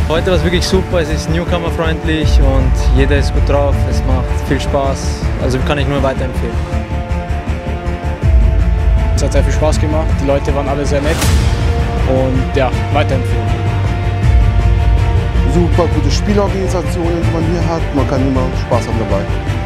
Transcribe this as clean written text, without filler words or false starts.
Heute war es wirklich super, es ist newcomer-freundlich und jeder ist gut drauf, es macht viel Spaß, also kann ich nur weiterempfehlen. Es hat sehr viel Spaß gemacht, die Leute waren alle sehr nett und ja, weiterempfehlen. Super gute Spielorganisationen, die man hier hat, man kann immer Spaß haben dabei.